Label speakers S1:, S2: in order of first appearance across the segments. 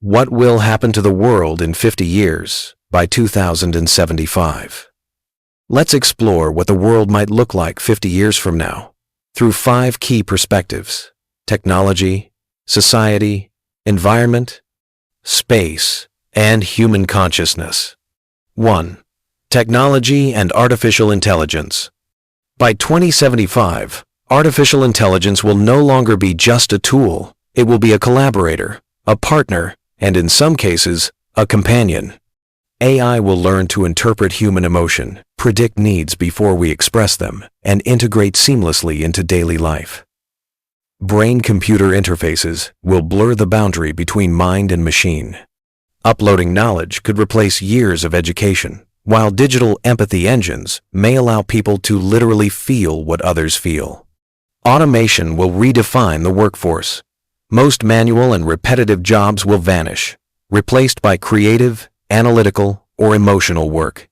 S1: What will happen to the world in 50 years by 2075? Let's explore what the world might look like 50 years from now through 5 key perspectives: technology, society, environment, space, and human consciousness. 1. Technology and artificial intelligence. By 2075, artificial intelligence will no longer be just a tool. It will be a collaborator, a partner, and in some cases, a companion. AI will learn to interpret human emotion, predict needs before we express them, and integrate seamlessly into daily life. Brain-computer interfaces will blur the boundary between mind and machine. Uploading knowledge could replace years of education, while digital empathy engines may allow people to literally feel what others feel. Automation will redefine the workforce. Most manual and repetitive jobs will vanish, replaced by creative, analytical, or emotional work.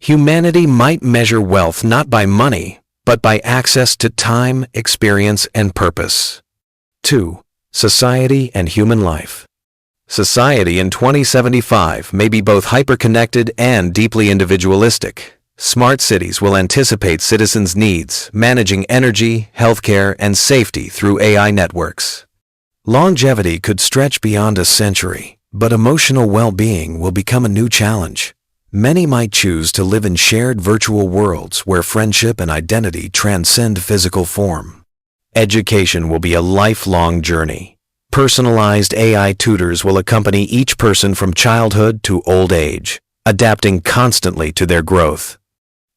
S1: Humanity might measure wealth not by money, but by access to time, experience, and purpose. 2. Society and human life. Society in 2075 may be both hyper-connected and deeply individualistic. Smart cities will anticipate citizens' needs, managing energy, healthcare, and safety through AI networks. Longevity could stretch beyond a century, but emotional well-being will become a new challenge. Many might choose to live in shared virtual worlds where friendship and identity transcend physical form. Education will be a lifelong journey. Personalized AI tutors will accompany each person from childhood to old age, adapting constantly to their growth.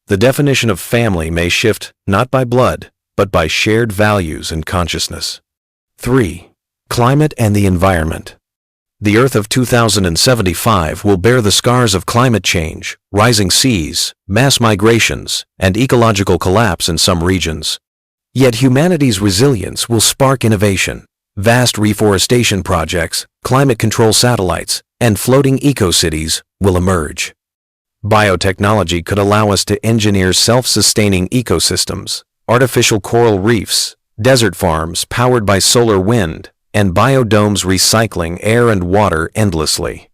S1: The definition of family may shift not by blood, but by shared values and consciousness. 3. Climate and the environment. The Earth of 2075 will bear the scars of climate change, rising seas, mass migrations, and ecological collapse in some regions. Yet humanity's resilience will spark innovation. Vast reforestation projects, climate control satellites, and floating eco-cities will emerge. Biotechnology could allow us to engineer self-sustaining ecosystems, artificial coral reefs, desert farms powered by solar wind, and biodomes recycling air and water endlessly.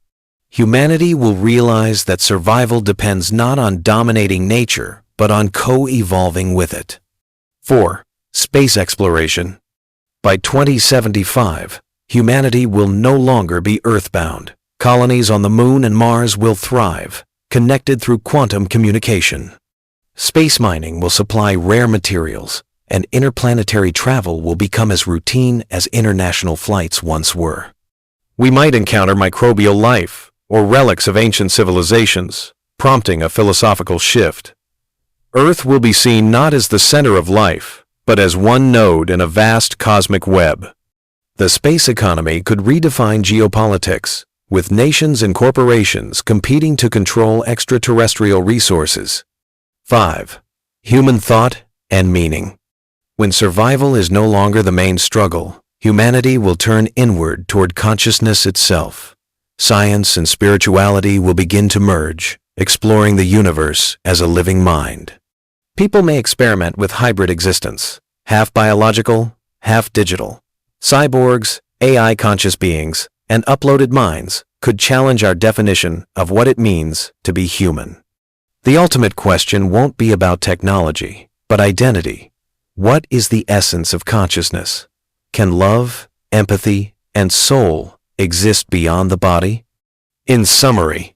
S1: Humanity will realize that survival depends not on dominating nature, but on co-evolving with it. 4. Space exploration. By 2075, humanity will no longer be earthbound. Colonies on the Moon and Mars will thrive, connected through quantum communication. Space mining will supply rare materials, and interplanetary travel will become as routine as international flights once were. We might encounter microbial life or relics of ancient civilizations, prompting a philosophical shift. Earth will be seen not as the center of life, but as one node in a vast cosmic web. The space economy could redefine geopolitics, with nations and corporations competing to control extraterrestrial resources. 5. Human thought and meaning. When survival is no longer the main struggle, humanity will turn inward toward consciousness itself. Science and spirituality will begin to merge, exploring the universe as a living mind. People may experiment with hybrid existence, half biological, half digital. Cyborgs, AI-conscious beings, and uploaded minds could challenge our definition of what it means to be human. The ultimate question won't be about technology, but identity. What is the essence of consciousness? Can love, empathy, and soul exist beyond the body? In summary,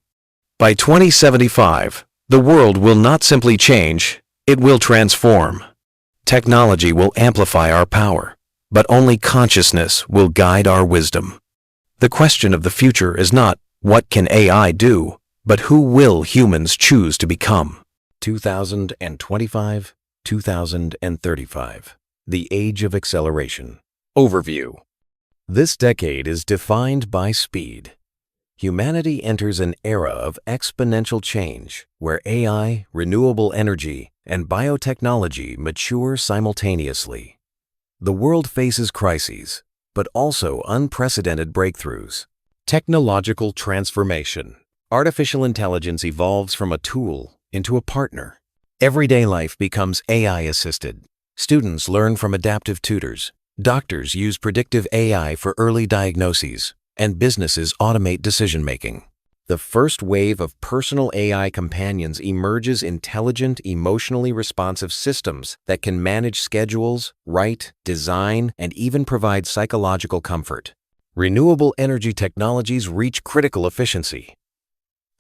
S1: by 2075, the world will not simply change, it will transform. Technology will amplify our power, but only consciousness will guide our wisdom. The question of the future is not, what can AI do, but who will humans choose to become? 2025 2035, the Age of Acceleration. Overview. This decade is defined by speed. Humanity enters an era of exponential change where AI, renewable energy, and biotechnology mature simultaneously. The world faces crises, but also unprecedented breakthroughs. Technological transformation. Artificial intelligence evolves from a tool into a partner. Everyday life becomes AI-assisted. Students learn from adaptive tutors. Doctors use predictive AI for early diagnoses. and businesses automate decision-making. The first wave of personal AI companions emerges intelligent, emotionally responsive systems that can manage schedules, write, design, and even provide psychological comfort. Renewable energy technologies reach critical efficiency.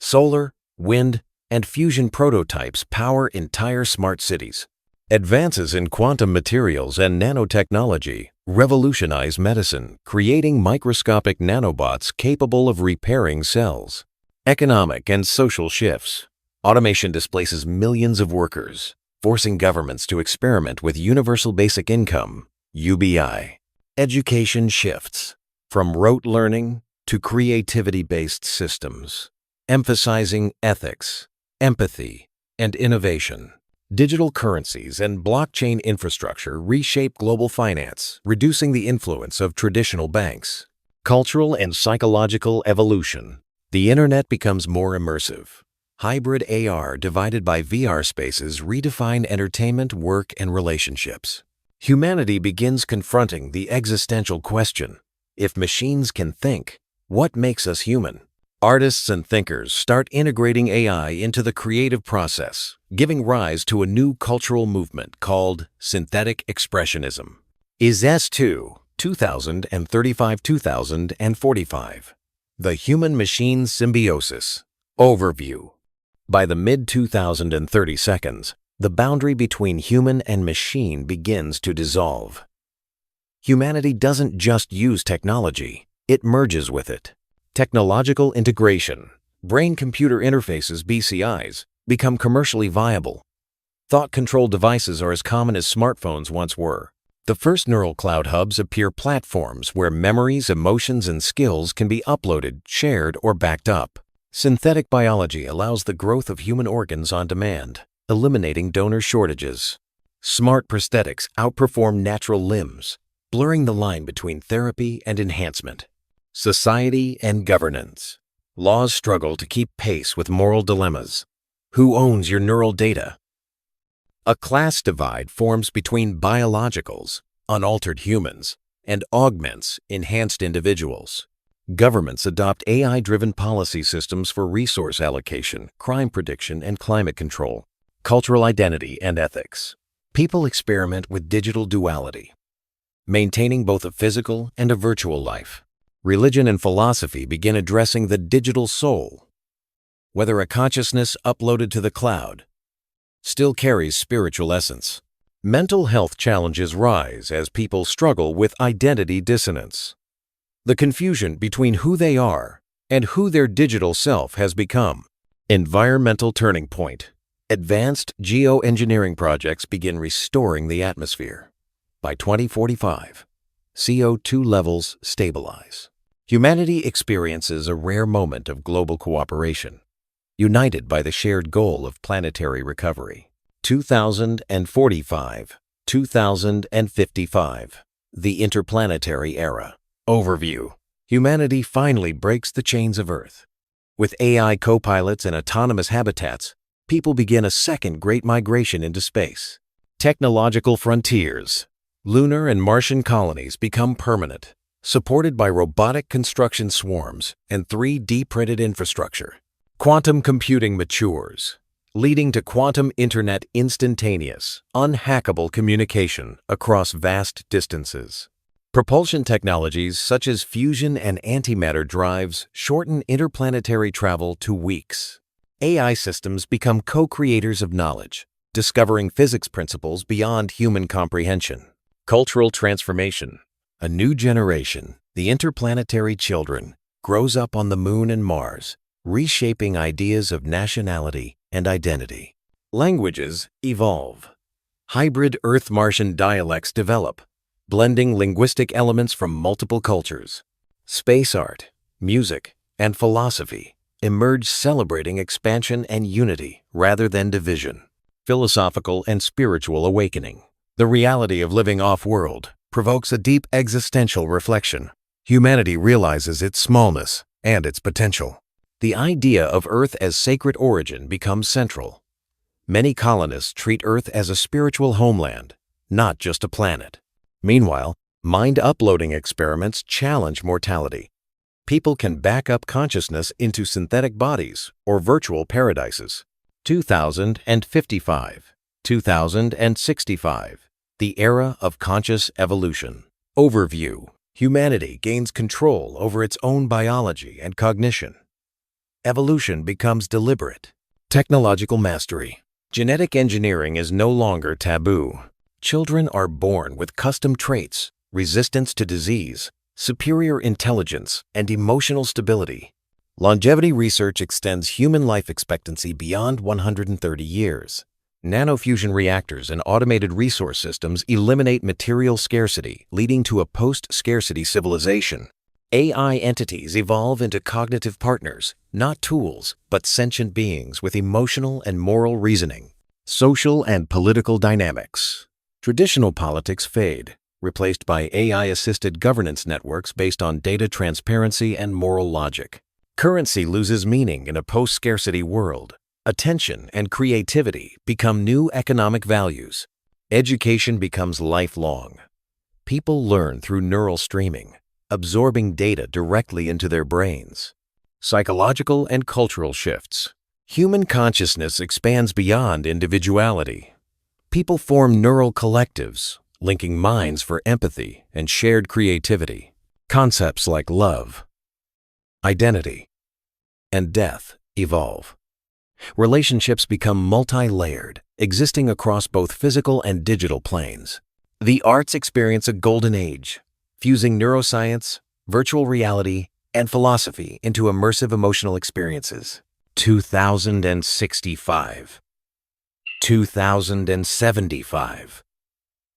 S1: Solar, wind, and fusion prototypes power entire smart cities. Advances in quantum materials and nanotechnology revolutionize medicine, creating microscopic nanobots capable of repairing cells. Economic and social shifts. Automation displaces millions of workers, forcing governments to experiment with Universal Basic Income, UBI. Education shifts from rote learning to creativity-based systems, emphasizing ethics, empathy, and innovation. Digital currencies and blockchain infrastructure reshape global finance, reducing the influence of traditional banks. Cultural and psychological evolution. The internet becomes more immersive. Hybrid AR divided by VR spaces redefine entertainment, work, and relationships. Humanity begins confronting the existential question: if machines can think, what makes us human? Artists and thinkers start integrating AI into the creative process, giving rise to a new cultural movement called synthetic expressionism. Is S2 2035-2045. The human-machine symbiosis. Overview. By the mid-2030s, the boundary between human and machine begins to dissolve. Humanity doesn't just use technology, it merges with it. Technological integration, brain-computer interfaces (BCIs), become commercially viable. Thought-controlled devices are as common as smartphones once were. The first neural cloud hubs appear platforms where memories, emotions, and skills can be uploaded, shared, or backed up. Synthetic biology allows the growth of human organs on demand, eliminating donor shortages. Smart prosthetics outperform natural limbs, blurring the line between therapy and enhancement. Society and governance. Laws struggle to keep pace with moral dilemmas. Who owns your neural data? A class divide forms between biologicals, unaltered humans, and augments, enhanced individuals. Governments adopt AI-driven policy systems for resource allocation, crime prediction, and climate control. Cultural identity and ethics. People experiment with digital duality, maintaining both a physical and a virtual life. Religion and philosophy begin addressing the digital soul, whether a consciousness uploaded to the cloud still carries spiritual essence. Mental health challenges rise as people struggle with identity dissonance. The confusion between who they are and who their digital self has become. Environmental turning point. Advanced geoengineering projects begin restoring the atmosphere. By 2045, CO2 levels stabilize. Humanity experiences a rare moment of global cooperation, united by the shared goal of planetary recovery. 2045, 2055. The interplanetary era. Overview. Humanity finally breaks the chains of Earth. With AI co-pilots and autonomous habitats, people begin a second great migration into space. Technological frontiers. Lunar and Martian colonies become permanent, supported by robotic construction swarms and 3D printed infrastructure. Quantum computing matures, leading to quantum internet instantaneous, unhackable communication across vast distances. Propulsion technologies such as fusion and antimatter drives shorten interplanetary travel to weeks. AI systems become co-creators of knowledge, discovering physics principles beyond human comprehension. Cultural transformation. A new generation, the interplanetary children, grows up on the Moon and Mars, reshaping ideas of nationality and identity. Languages evolve. Hybrid Earth-Martian dialects develop, blending linguistic elements from multiple cultures. Space art, music, and philosophy emerge, celebrating expansion and unity rather than division. Philosophical and spiritual awakening. The reality of living off-world provokes a deep existential reflection. Humanity realizes its smallness and its potential. The idea of Earth as sacred origin becomes central. Many colonists treat Earth as a spiritual homeland, not just a planet. Meanwhile, mind-uploading experiments challenge mortality. People can back up consciousness into synthetic bodies or virtual paradises. 2055, 2065, the era of conscious evolution. Overview. Humanity gains control over its own biology and cognition. Evolution becomes deliberate. Technological mastery. Genetic engineering is no longer taboo. Children are born with custom traits, resistance to disease, superior intelligence, and emotional stability. Longevity research extends human life expectancy beyond 130 years. Nanofusion reactors and automated resource systems eliminate material scarcity, leading to a post-scarcity civilization. AI entities evolve into cognitive partners, not tools, but sentient beings with emotional and moral reasoning. Social and political dynamics. Traditional politics fade, replaced by AI-assisted governance networks based on data transparency and moral logic. Currency loses meaning in a post-scarcity world. Attention and creativity become new economic values. Education becomes lifelong. People learn through neural streaming, absorbing data directly into their brains. Psychological and cultural shifts. Human consciousness expands beyond individuality. People form neural collectives, linking minds for empathy and shared creativity. Concepts like love, identity, and death evolve. Relationships become multi-layered, existing across both physical and digital planes. The arts experience a golden age, fusing neuroscience, virtual reality, and philosophy into immersive emotional experiences. 2065. 2075.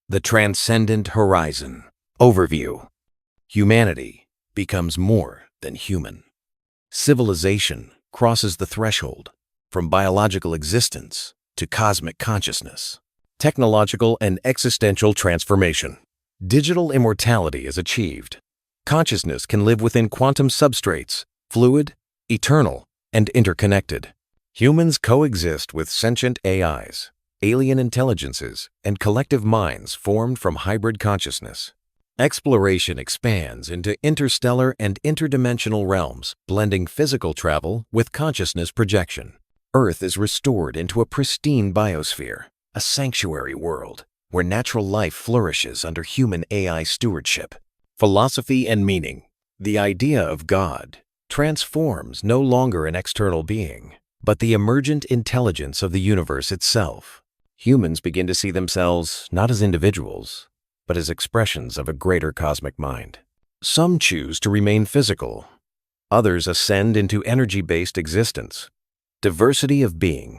S1: The Transcendent Horizon. Overview. Humanity becomes more than human. Civilization crosses the threshold from biological existence to cosmic consciousness. Technological and existential transformation. Digital immortality is achieved. Consciousness can live within quantum substrates, fluid, eternal, and interconnected. Humans coexist with sentient AIs, alien intelligences, and collective minds formed from hybrid consciousness. Exploration expands into interstellar and interdimensional realms, blending physical travel with consciousness projection. Earth is restored into a pristine biosphere, a sanctuary world where natural life flourishes under human AI stewardship. Philosophy and meaning. The idea of God transforms no longer an external being, but the emergent intelligence of the universe itself. Humans begin to see themselves not as individuals, but as expressions of a greater cosmic mind. Some choose to remain physical. Others ascend into energy-based existence. Diversity of being